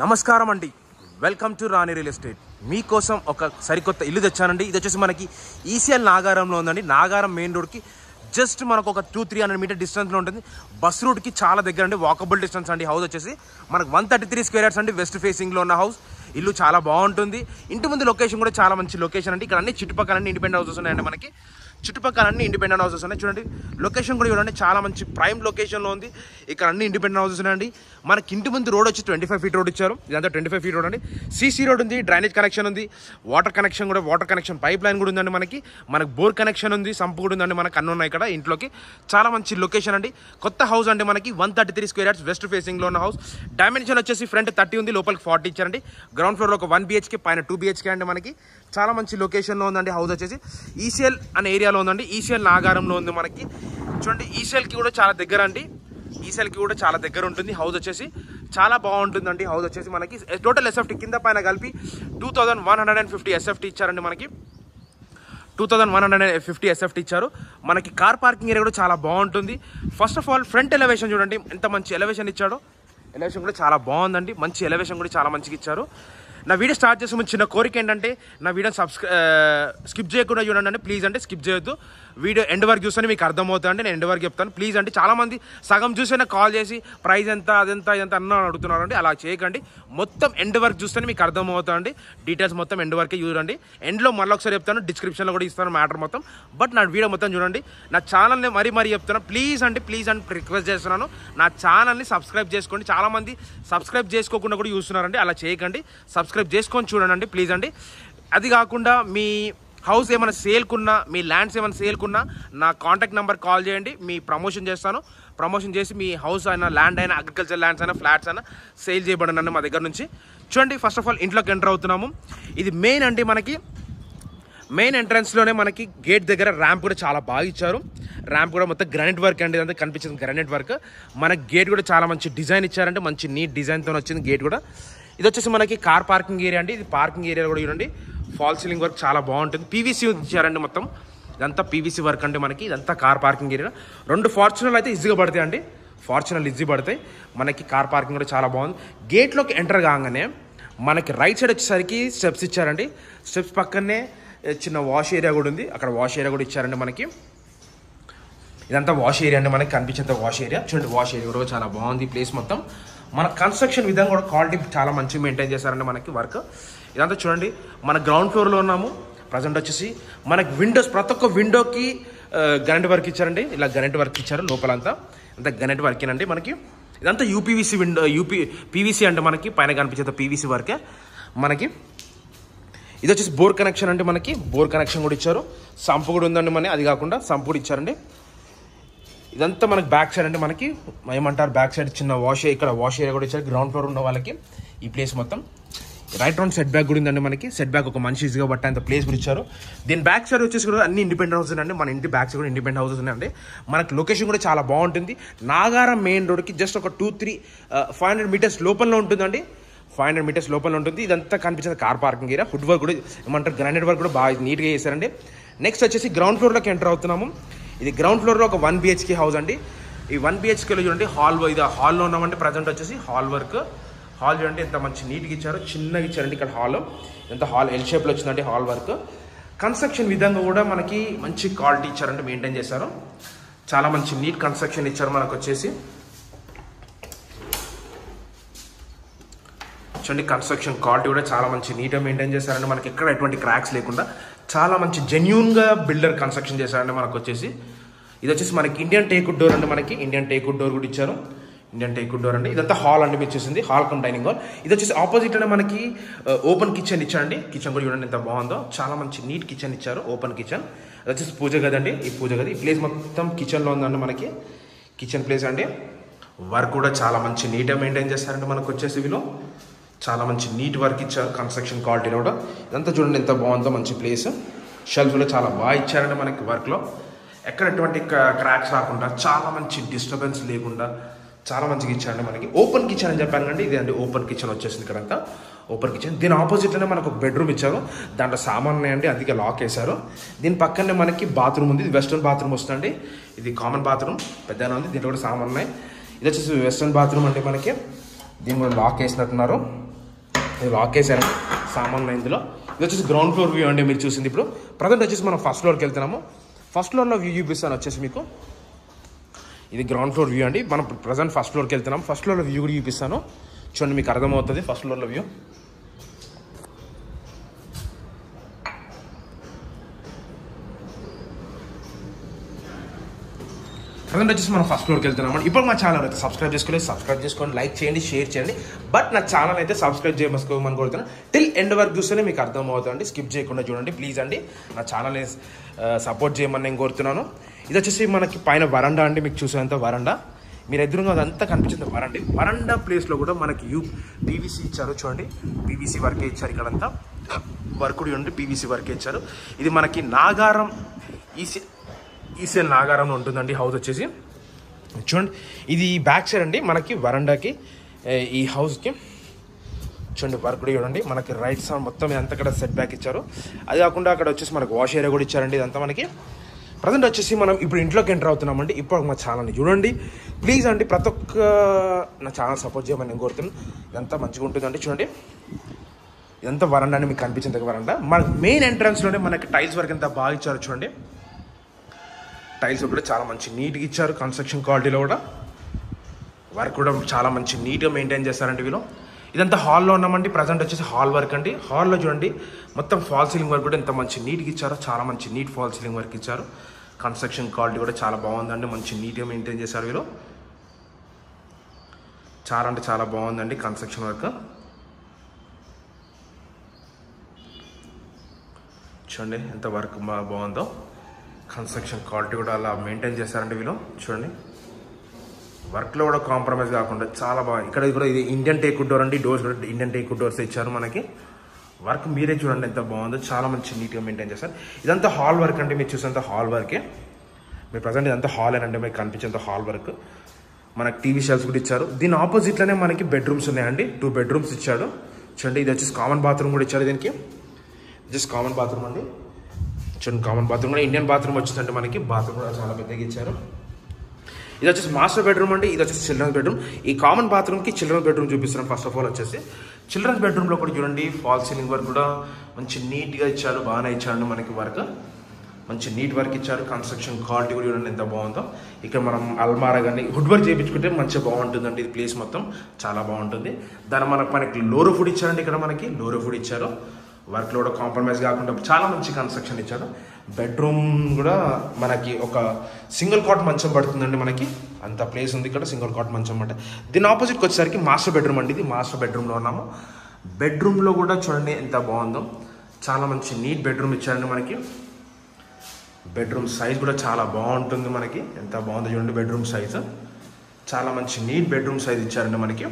నమస్కారం అండి. Welcome to Rani real estate. మీకోసం ఒక సరికొత్త ఇల్లు తెచ్చానండి. ఇది వచ్చేసి మనకి ఈసీఎల్ నాగారంలో ఉందండి. నాగారం మెయిన్ రోడ్కి జస్ట్ మనకు ఒక 200-300 మీటర్ డిస్టెన్స్లో ఉంటుంది. బస్ రూట్కి చాలా దగ్గర అండి, వాకబుల్ డిస్టెన్స్ అండి. హౌస్ వచ్చేసి మనకు 133 స్క్వేర్ యార్డ్స్ అండి. వెస్ట్ ఫేసింగ్లో ఉన్న హౌస్. ఇల్లు చాలా బాగుంటుంది. ఇంటి ముందు లొకేషన్ కూడా చాలా మంచి లొకేషన్ అండి. ఇక్కడ అన్ని చుట్టుపక్కల అన్ని ఇండిపెండెంట్ హౌసెస్ ఉన్నాయండి. మనకి చుట్టుపక్కల అన్ని ఇండిపెండెంట్ హౌసెస్ ఉన్నాయి. చూడండి లొకేషన్ కూడా చూడండి, చాలా మంచి ప్రైమ్ లొకేషన్లో ఉంది. ఇక్కడ అన్ని ఇండిపెండెంట్ హౌసెస్ ఉన్నాయండి. మనకి ఇంటి ముందు రోడ్ వచ్చి 25 ఫీట్ రోడ్ ఇచ్చారు. ఇదంతా 25 ఫీట్ రోడ్ అండి. సీసీ రోడ్ ఉంది, డ్రైనేజ్ కనెక్షన్ ఉంది, వాటర్ కనెక్షన్ పైప్ లైన్ కూడా ఉందండి. మనకు బోర్ కనెక్షన్ ఉంది, సంపు కూడా ఉందండి. మనకు అన్నీ ఉన్నాయి ఇక్కడ ఇంట్లోకి. చాలా మంచి లొకేషన్ అండి. కొత్త హౌస్ అండి. మనకి 133 స్క్వేర్ యార్డ్స్ వెస్ట్ ఫేసింగ్లో ఉన్న హౌస్. డైమెన్షన్ వచ్చేసి ఫ్రంట్ 30 ఉంది, లోపలికి 40 ఇచ్చారండి. గ్రౌండ్ ఫ్లోర్లో ఒక 1 BHK, పైన 2 BHK అండి. మనకి చాలా మంచి లొకేషన్లో ఉందండి. హౌస్ వచ్చేసి ఈసీఎల్ అనే ఏరియాలో ఉందండి. ఈసీఎల్ నాగారంలో ఉంది. మనకి చూడండి ఈసీఎల్కి కూడా చాలా దగ్గర అండి. ఈసీఎల్కి కూడా చాలా దగ్గర ఉంటుంది. హౌస్ వచ్చేసి చాలా బాగుంటుందండి. హౌస్ వచ్చేసి మనకి టోటల్ ఎస్ఎఫ్టీ కింద పైన కలిపి 2150 ఎస్ఎఫ్టీ ఇచ్చారండి. మనకి 2150 ఎస్ఎఫ్టీ ఇచ్చారు. మనకి కార్ పార్కింగ్ ఏరియా కూడా చాలా బాగుంటుంది. First of all front elevation చూడండి, ఎంత మంచి ఎలివేషన్ ఇచ్చాడో. ఎలివేషన్ కూడా చాలా బాగుందండి. మంచి ఎలివేషన్ కూడా చాలా మంచిగా ఇచ్చారు. నా వీడియో స్టార్ట్ చేసే ముందు చిన్న కోరిక ఏంటంటే, నా వీడియో స్కిప్ చేయకుండా చూడండి అండి ప్లీజ్. అంటే స్కిప్ చేయొద్దు. వీడియో ఎండ్ వరకు చూస్తే మీకు అర్థమవుతుంది అండి. నేను ఎండ్ వరకు చెప్తాను ప్లీజ్. అంటే చాలామంది సగం చూసైనా కాల్ చేసి ప్రైస్ ఎంత అదంతా ఇదంతా అన్న అడుగుతున్నారు అండి. అలా చేయకండి. మొత్తం ఎండ్ వరకు చూస్తేనే మీకు అర్థమవుతుందండి. డీటెయిల్స్ మొత్తం ఎండ్ వరకే చూడండి. ఎండ్లో మళ్ళీ ఒకసారి చెప్తాను, డిస్క్రిప్షన్లో కూడా ఇస్తాను మ్యాటర్ మొత్తం. బట్ నా వీడియో మొత్తం చూడండి. నా ఛానల్ని మరీ చెప్తున్నాను ప్లీజ్ అండి రిక్వెస్ట్ చేస్తున్నాను. నా ఛానల్ని సబ్స్క్రైబ్ చేసుకోండి. చాలామంది సబ్స్క్రైబ్ చేసుకోకుండా కూడా చూస్తున్నారండి. అలా చేయకండి. సబ్స్క్రైబ్ చేసుకొని చూడండి ప్లీజ్ అండి. అది కాకుండా మీ హౌస్ ఏమైనా సేల్కున్నా, మీ ల్యాండ్స్ ఏమైనా సేల్కున్నా నా కాంటాక్ట్ నెంబర్ కాల్ చేయండి. మీ ప్రమోషన్ చేస్తాను. ప్రమోషన్ చేసి మీ హౌస్ అయినా, ల్యాండ్ అయినా, అగ్రికల్చర్ ల్యాండ్స్ అయినా, ఫ్లాట్స్ అయినా సేల్ చేయబడినండి మా దగ్గర నుంచి. చూడండి ఫస్ట్ ఆఫ్ ఆల్ ఇంట్లోకి ఎంటర్ అవుతున్నాము. ఇది మెయిన్ అండి. మనకి మెయిన్ ఎంట్రన్స్లోనే మనకి గేట్ దగ్గర ర్యాంప్ కూడా చాలా బాగా ఇచ్చారు. ర్యాంప్ కూడా మొత్తం గ్రానైట్ వర్క్ అండి. ఇదంతా కనిపించింది గ్రానైట్ వర్క్. మనకి గేట్ కూడా చాలా మంచి డిజైన్ ఇచ్చారంటే, మంచి నీట్ డిజైన్తో వచ్చింది గేట్ కూడా. ఇది వచ్చేసి మనకి కార్ పార్కింగ్ ఏరియా అండి. ఇది పార్కింగ్ ఏరియా కూడా చూడండి. ఫాల్ సీలింగ్ వర్క్ చాలా బాగుంటుంది. పీవీసీ ఇచ్చారండి మొత్తం. ఇదంతా పీవీసీ వర్క్ అంటే మనకి ఇదంతా కార్ పార్కింగ్ ఏరియా. 2 ఫార్చునర్లు అయితే ఈజీగా పడతాయి అండి. ఫార్చునర్లు ఈజీ పడతాయి. మనకి కార్ పార్కింగ్ కూడా చాలా బాగుంది. గేట్లోకి ఎంటర్ కాగానే మనకి రైట్ సైడ్ వచ్చేసరికి స్టెప్స్ ఇచ్చారండి. స్టెప్స్ పక్కనే చిన్న వాష్ ఏరియా కూడా ఉంది. అక్కడ వాష్ ఏరియా కూడా ఇచ్చారండి. మనకి ఇదంతా వాష్ ఏరియా అండి. మనకి కనిపించేంత వాష్ ఏరియా. చూడండి వాష్ ఏరియా కూడా చాలా బాగుంది. ప్లేస్ మొత్తం మన కన్స్ట్రక్షన్ విధంగా కూడా క్వాలిటీ చాలా మంచిగా మెయింటైన్ చేశారండి. మనకి వర్క్ ఇదంతా చూడండి. మన గ్రౌండ్ ఫ్లోర్లో ఉన్నాము. ప్రజెంట్ వచ్చేసి మనకి విండోస్, ప్రతి ఒక్క విండోకి గ్రానైట్ వర్క్ ఇచ్చారండి. ఇలా గ్రానైట్ వర్క్ ఇచ్చారు. లోపలంతా అంతా గ్రానైట్ వర్కేనండి. మనకి ఇదంతా యూపీవీసీ విండో, పీవీసీ అంటే మనకి పైన కనిపించేంత పీవీసీ వర్కే. మనకి ఇది వచ్చేసి బోర్ కనెక్షన్ అంటే మనకి బోర్ కనెక్షన్ కూడా ఇచ్చారు. సంపు కూడా ఉందండి. అది కాకుండా సంపు కూడా ఇచ్చారండి. ఇదంతా మనకి బ్యాక్ సైడ్ అంటే మనకి ఏమంటారు, బ్యాక్ సైడ్ చిన్న ఇక్కడ వాష్ ఏరియా కూడా ఇచ్చారు. గ్రౌండ్ ఫ్లోర్ ఉన్న వాళ్ళకి ఈ ప్లేస్ మొత్తం. రైట్ రౌండ్ సెట్ బ్యాక్ కూడా ఉందండి. మనకి సెట్ బ్యాక్ ఒక మనిషి ఈజీగా పట్టేంత ప్లేస్ కూడా ఇచ్చారు. దీని బ్యాక్ సైడ్ వచ్చేసి కూడా అన్ని ఇండిపెండెంట్ హౌసెస్ అండి. మన ఇంటి బ్యాక్ సైడ్ కూడా ఇండిపెండెంట్ హౌసెస్ ఉన్నాయండి. మనకి లొకేషన్ కూడా చాలా బాగుంటుంది. నాగారం మెయిన్ రోడ్కి జస్ట్ ఒక 500 మీటర్స్ లోపల ఉంటుందండి. 500 మీటర్స్ లోపల ఉంటుంది. ఇదంతా కనిపించేది car parking area. Food work కూడా ఏమంటారు, గ్రానైట్ వర్క్ కూడా బాగా నీట్గా చేశారండి. నెక్స్ట్ వచ్చేసి గ్రౌండ్ ఫ్లోర్లోకి ఎంటర్ అవుతున్నాము. ఇది గ్రౌండ్ ఫ్లోర్లో ఒక 1 BHK హౌస్ అండి. ఈ 1 BHKలో చూడండి ఇది హాల్లో ఉన్నామంటే ప్రజెంట్ వచ్చేసి హాల్ వర్క్. హాల్ చూడండి ఎంత మంచి నీట్గా ఇచ్చారు. చిన్నగా ఇచ్చారండి ఇక్కడ హాల్. ఎంత హాల్ ఎల్ షేప్లో వచ్చిందండి హాల్ వర్క్. కన్స్ట్రక్షన్ విధంగా కూడా మనకి మంచి క్వాలిటీ ఇచ్చారంటే మెయింటైన్ చేశారు. చాలా మంచి నీట్ కన్స్ట్రక్షన్ ఇచ్చారు. మనకు వచ్చేసి చూడండి కన్స్ట్రక్షన్ క్వాలిటీ కూడా చాలా మంచి నీట్గా మెయింటైన్ చేశారండి. మనకి ఎక్కడ ఎటువంటి క్రాక్స్ లేకుండా చాలా మంచి జెన్యూన్గా బిల్డర్ కన్స్ట్రక్షన్ చేశారండి. మనకు వచ్చేసి ఇది వచ్చేసి మనకి ఇండియన్ టేక్ వుడ్ డోర్ అండి. మనకి ఇండియన్ టేక్ వుడ్ డోర్ కూడా ఇచ్చారు. ఇండియన్ టేక్ వుడ్ డోర్ అండి. ఇదంతా హాల్ అండి మీరు చూసింది. Hall cum dining hall. ఇది వచ్చేసి ఆపోజిట్ అనే మనకి ఓపెన్ కిచెన్ ఇచ్చారండి. కిచెన్ కూడా చూడండి ఎంత బాగుందో. చాలా మంచి నీట్ కిచెన్ ఇచ్చారు. Open kitchen. అది వచ్చేసి పూజ గది అండి. ఈ పూజ గది ఈ ప్లేస్ మొత్తం కిచెన్లో ఉందండి. మనకి కిచెన్ ప్లేస్ అండి. వర్క్ కూడా చాలా మంచి నీట్గా మెయింటైన్ చేస్తారండి. మనకు వచ్చేసి వీళ్ళు చాలా మంచి నీట్ వర్క్ ఇచ్చారు. కన్స్ట్రక్షన్ క్వాలిటీలో కూడా ఇదంతా చూడండి ఎంత బాగుందో. మంచి ప్లేస్. షెల్ఫ్లో చాలా బాగా ఇచ్చారండి. మనకి వర్క్లో ఎక్కడ ఎటువంటి క్రాక్స్ రాకుండా, చాలా మంచి డిస్టర్బెన్స్ లేకుండా చాలా మంచిగా ఇచ్చారండి. మనకి ఓపెన్ కిచెన్ అని చెప్పాను కండి. ఇది అండి ఓపెన్ కిచెన్ వచ్చేసింది. ఇక్కడంతా ఓపెన్ కిచెన్. దీని ఆపోజిట్లోనే మనకు ఒక బెడ్రూమ్ ఇచ్చారు. దాంట్లో సామాన్ ఉన్నాయండి, అందుకే లాక్ వేశారు. దీని పక్కనే మనకి బాత్రూమ్ ఉంది. ఇది వెస్టర్న్ బాత్రూమ్ వస్తుందండి. ఇది కామన్ బాత్రూమ్ పెద్దగా ఉంది. దీంట్లో కూడా సామాన్ ఉన్నాయి. ఇది వచ్చేసి వెస్టర్న్ బాత్రూమ్ అండి. మనకి దీన్ని కూడా లాక్ వేసినట్టున్నారు. ఇది లాక్ వేసారండి సామాన్లు ఇందులో. ఇది వచ్చేసి గ్రౌండ్ ఫ్లోర్ వ్యూ అండి మీరు చూసింది. ఇప్పుడు ప్రజెంట్ వచ్చేసి మనం ఫస్ట్ ఫ్లోర్కి వెళ్తున్నాము. ఫస్ట్ ఫ్లోర్లో వ్యూ చూపిస్తాను వచ్చేసి మీకు. ఇది గ్రౌండ్ ఫ్లోర్ వ్యూ అండి. మనం ప్రజెంట్ ఫస్ట్ ఫ్లోర్కి వెళ్తున్నాం. ఫస్ట్ ఫ్లోర్లో వ్యూ కూడా చూపిస్తాను చూడండి, మీకు అర్థమవుతుంది ఫస్ట్ ఫ్లోర్లో వ్యూ. ప్రజెంట్ వచ్చేసి మనం ఫస్ట్ ఫ్లోర్కి వెళ్తున్నాం. ఇప్పుడు మా ఛానల్ అయితే సబ్స్క్రైబ్ చేసుకోండి, లైక్ చేయండి, షేర్ చేయండి. బట్ నా ఛానల్ అయితే సబ్స్క్రైబ్ చేయమని కోరుతున్నాను. టిల్ ఎండ్ వరకు చూస్తేనే మీకు అర్థమవుతుంది. స్కిప్ చేయకుండా చూడండి ప్లీజ్ అండి. నా ఛానల్ని సపోర్ట్ చేయమని నేను కోరుతున్నాను. ఇది వచ్చేసి మనకి పైన వరండా అండి. మీకు చూసేంత వరండా మీరు ఎదురుగా అదంతా కనిపించింది వరండి. వరండా ప్లేస్లో కూడా మనకి పీవీసీ ఇచ్చారు చూడండి. పీవీసీ వర్కే ఇచ్చారు. ఇక్కడంతా వర్క్ చూడండి, పీవీసీ వర్కే ఇచ్చారు. ఇది మనకి నాగారం ఈసీఎల్ నాగారంలో ఉంటుందండి హౌస్ వచ్చేసి. చూడండి ఇది బ్యాక్ సైడ్ అండి మనకి వరండాకి ఈ హౌస్కి. చూడండి వర్క్ కూడా చూడండి మనకి రైట్ సైడ్ మొత్తం ఇదంతా కూడా సెట్ బ్యాక్ ఇచ్చారు. అది కాకుండా అక్కడ వచ్చేసి మనకి వాష్ ఏరియా కూడా ఇచ్చారండి. ఇదంతా మనకి ప్రజెంట్ వచ్చేసి మనం ఇప్పుడు ఇంట్లోకి ఎంటర్ అవుతున్నామండి. ఇప్పుడు మా ఛానల్ని చూడండి ప్లీజ్ అండి. ప్రతి ఒక్క నా ఛానల్ సపోర్ట్ చేయమని నేను కోరుతున్నాను. ఇదంతా మంచిగా ఉంటుందండి చూడండి. ఇదంతా వరండా అని మీకు కనిపించింది వరండా. మనకి మెయిన్ ఎంట్రన్స్లోనే మనకి టైల్స్ వర్క్ ఎంత బాగా ఇచ్చారు చూడండి. టైల్స్ కూడా చాలా మంచి నీట్గా ఇచ్చారు. కన్స్ట్రక్షన్ క్వాలిటీలో కూడా వర్క్ కూడా చాలా మంచి నీట్గా మెయింటైన్ చేస్తారండి వీళ్ళు. ఇదంతా హాల్లో ఉన్నామండి. ప్రజెంట్ వచ్చేసి హాల్ వర్క్ అండి. హాల్లో చూడండి మొత్తం ఫాల్ సీలింగ్ వర్క్ కూడా ఎంత మంచి నీట్గా ఇచ్చారో. చాలా మంచి నీట్ ఫాల్ సీలింగ్ వర్క్ ఇచ్చారు. కన్స్ట్రక్షన్ క్వాలిటీ కూడా చాలా బాగుందండి. మంచి నీట్గా మెయింటైన్ చేశారు వీళ్ళు. చాలా అంటే చాలా బాగుందండి కన్స్ట్రక్షన్ వర్క్. చూడండి ఎంత వర్క్ బాగుందో. కన్స్ట్రక్షన్ క్వాలిటీ కూడా అలా మెయింటైన్ చేస్తారండి వీళ్ళు. చూడండి వర్క్లో కూడా కాంప్రమైజ్ కాకుండా చాలా బాగా. ఇక్కడ కూడా ఇది ఇండియన్ టేక్ డోర్ అండి. డోర్స్ కూడా ఇండియన్ టేక్ డోర్స్ ఇచ్చారు మనకి. వర్క్ మీరే చూడండి ఎంత బాగుందో. చాలా మంచి నీట్గా మెయింటైన్ చేస్తారు. ఇదంతా హాల్ వర్క్ అండి. మీరు చూసేంత హాల్ వర్కే. మీరు ప్రజెంట్ ఇదంతా హాల్ ఏనండి. మీకు కనిపించేంత హాల్ వర్క్. మనకి టీవీ షెల్ఫ్స్ కూడా ఇచ్చారు. దీని ఆపోజిట్లోనే మనకి బెడ్రూమ్స్ ఉన్నాయండి. 2 బెడ్రూమ్స్ ఇచ్చాడు చూడండి. ఇది వచ్చేసి కామన్ బాత్రూమ్ కూడా ఇచ్చారు దీనికి. జస్ట్ కామన్ బాత్రూమ్ అండి చూడండి. కామన్ బాత్రూమ్ కూడా ఇండియన్ బాత్రూమ్ వచ్చిందంటే మనకి. బాత్రూమ్ కూడా చాలా పెద్దగా ఇచ్చారు. ఇది వచ్చేసి మాస్టర్ బెడ్రూమ్ అండి. ఇది వచ్చేసి చిల్డ్రన్స్ బెడ్రూమ్. ఈ కామన్ బాత్రూమ్కి చిల్డ్రన్స్ బెడ్రూమ్ చూపిస్తున్నాం. ఫస్ట్ ఆఫ్ ఆల్ వచ్చేసి చిల్డ్రన్స్ బెడ్రూమ్లో కూడా చూడండి ఫాల్ సీలింగ్ వర్క్ కూడా మంచి నీట్గా ఇచ్చారు. బాగానే ఇచ్చారు మనకి వర్క్. మంచి నీట్ వర్క్ ఇచ్చారు. కన్స్ట్రక్షన్ క్వాలిటీ కూడా చూడండి ఎంత బాగుందో. ఇక్కడ మనం అల్మారా కానీ వుడ్ వర్క్ చేయించుకుంటే మంచిగా బాగుంటుందండి. ఇది ప్లేస్ మొత్తం చాలా బాగుంటుంది. దాని మనకి లోరో ఫుడ్ ఇచ్చారండి. ఇక్కడ మనకి లోరో ఫుడ్ ఇచ్చారు. వర్క్లో కూడా కాంప్రమైజ్ కాకుండా చాలా మంచి కన్స్ట్రక్షన్ ఇచ్చారు. బెడ్రూమ్ కూడా మనకి ఒక సింగిల్ కాట్ మంచం పడుతుందండి మనకి. అంత ప్లేస్ ఉంది ఇక్కడ. సింగిల్ కాట్ మంచం అంటే. దీని ఆపోజిట్కి వచ్చేసరికి మాస్టర్ బెడ్రూమ్ అండి. ఇది మాస్టర్ బెడ్రూమ్లో ఉన్నాము. బెడ్రూమ్లో కూడా చూడండి ఎంత బాగుందో. చాలా మంచి నీట్ బెడ్రూమ్ ఇచ్చారండి మనకి. బెడ్రూమ్ సైజ్ కూడా చాలా బాగుంటుంది మనకి. ఎంత బాగుందో చూడండి బెడ్రూమ్ సైజ్. చాలా మంచి నీట్ బెడ్రూమ్ సైజ్ ఇచ్చారండి మనకి.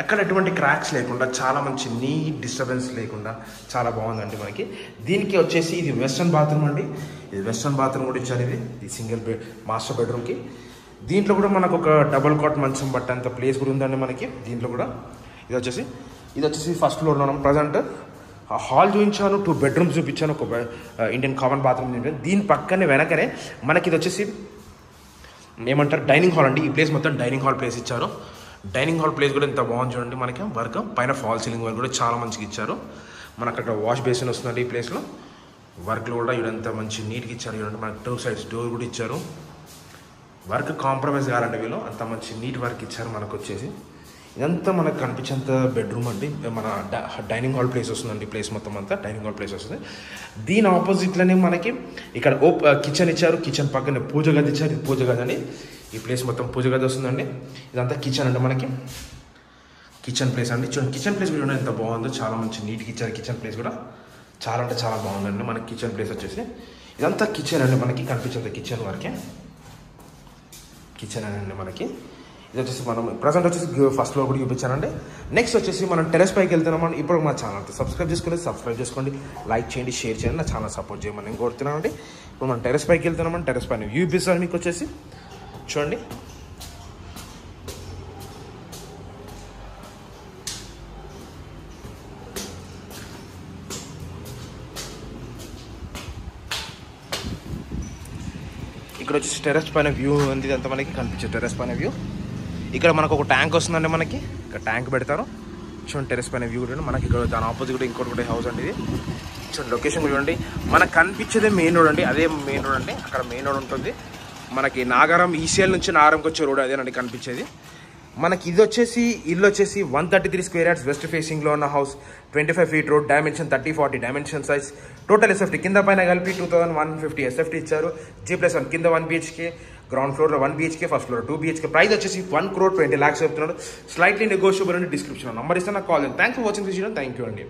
ఎక్కడ ఎటువంటి క్రాక్స్ లేకుండా చాలా మంచి నీట్ డిస్టర్బెన్స్ లేకుండా చాలా బాగుందండి మనకి. దీనికి వచ్చేసి ఇది వెస్టర్న్ బాత్రూమ్ అండి. ఇది వెస్టర్న్ బాత్రూమ్ కూడా ఇచ్చారు. ఇది సింగిల్ మాస్టర్ బెడ్రూమ్కి. దీంట్లో కూడా మనకు ఒక డబుల్ కాట్ మంచం బట్టంత ప్లేస్ కూడా ఉందండి మనకి. దీంట్లో కూడా ఇది వచ్చేసి ఫస్ట్ ఫ్లోర్లో ఉన్నాం. ప్రజెంట్ హాల్ చూపించాను. 2 బెడ్రూమ్స్ చూపించాను. ఒక ఇండియన్ కామన్ బాత్రూమ్ చూపించాను. దీని పక్కనే వెనకనే మనకి ఇది వచ్చేసి ఏమంటారు డైనింగ్ హాల్ అండి. ఈ ప్లేస్ మొత్తం డైనింగ్ హాల్ ప్లేస్ ఇచ్చారు. డైనింగ్ హాల్ ప్లేస్ కూడా ఎంత బాగుంది చూడండి మనకి. వర్క్ పైన ఫాల్ సీలింగ్ వర్క్ కూడా చాలా మంచిగా ఇచ్చారు. మనకు అక్కడ వాష్ బేసిన్ వస్తుందండి ఈ ప్లేస్లో. వర్క్లో కూడా ఇదంతా మంచి నీట్గా ఇచ్చారు చూడండి. మనకి 2 సైడ్స్ డోర్ కూడా ఇచ్చారు. వర్క్ కాంప్రమైజ్ కావాలండి వీళ్ళు. అంత మంచి నీట్ వర్క్ ఇచ్చారు మనకు వచ్చేసి. ఇదంతా మనకు కనిపించేంత బెడ్రూమ్ అండి. మన డైనింగ్ హాల్ ప్లేస్ వస్తుందండి. ప్లేస్ మొత్తం అంతా డైనింగ్ హాల్ ప్లేస్ వస్తుంది. దీని ఆపోజిట్లోనే మనకి ఇక్కడ కిచెన్ ఇచ్చారు. కిచెన్ పక్కనే పూజ గది ఇచ్చారు. ఇది పూజ గది అండి. ఈ ప్లేస్ మొత్తం పూజ గది వస్తుందండి. ఇదంతా కిచెన్ అండి మనకి. కిచెన్ ప్లేస్ అండి. చూడండి కిచెన్ ప్లేస్ కూడా ఎంత బాగుందో. చాలా మంచి నీట్గా ఇచ్చారు. కిచెన్ ప్లేస్ కూడా చాలా అంటే చాలా బాగుందండి మనకి. కిచెన్ ప్లేస్ వచ్చేసి ఇదంతా కిచెన్ అండి మనకి. కనిపించేంత కిచెన్ వరకే కిచెన్ అండి మనకి. ఇది వచ్చేసి మనం ప్రజెంట్ వచ్చేసి ఫస్ట్ ఫ్లోర్ కూడా చూపించానండి. నెక్స్ట్ వచ్చేసి మనం టెరెస్ పైకి వెళ్తున్నామని. ఇప్పుడు మా ఛానల్ సబ్స్క్రైబ్ చేసుకోండి, లైక్ చేయండి, షేర్ చేయండి. నా ఛానల్ సపోర్ట్ చేయమని నేను కోరుతున్నానండి. ఇప్పుడు మనం టెరెస్ పైకి వెళ్తున్నామని. టెరెస్ పైన వ్యూ చూపిస్తాను మీకు వచ్చేసి. చూడండి ఇక్కడ వచ్చేసి టెరెస్ పైన వ్యూ ఉంది. అంతా మనకి కనిపించే టెరెస్ పైన వ్యూ. ఇక్కడ మనకు ఒక ట్యాంక్ వస్తుందండి మనకి. ఇక్కడ ట్యాంక్ పెడతారు. చూడండి టెరెస్ పైన వ్యూ చూడండి. మనకి ఇక్కడ దాని ఆపోజిట్ కూడా ఇంకోటి హౌస్ అండి ఇది. చూడండి లొకేషన్ చూడండి. మనకు కనిపించేదే మెయిన్ రోడ్ అండి. అదే మెయిన్ రోడ్ అండి. అక్కడ మెయిన్ రోడ్ ఉంటుంది. మనకి నాగారం ఈసీఎల్ నుంచి నాగారంకి వచ్చే రోడ్ అదేనండి కనిపించేది. మనకి ఇది వచ్చేసి ఇల్లు వచ్చేసి 133 స్క్వేర్ యార్డ్స్ వెస్ట్ ఫేసింగ్లో ఉన్న house, 25 feet road, dimension 30-40 dimension size, total SFT కింద పైన కలిపి 2150 ఎస్ఎఫ్టీ ఇచ్చారు. G+1 కింద 1 BHK, గ్రౌండ్ ఫ్లోర్లో 1 BHK, first floor 2 BHK. Price వచ్చేసి 1,20,00,000 చెప్తున్నాడు. స్లైట్లీ నెగోషియబుల్ అండి. డిస్క్రిప్షన్ నెంబర్ ఇస్తే నాకు కాల్ చేయండి. Thanks for watching this video. Thank you అండి.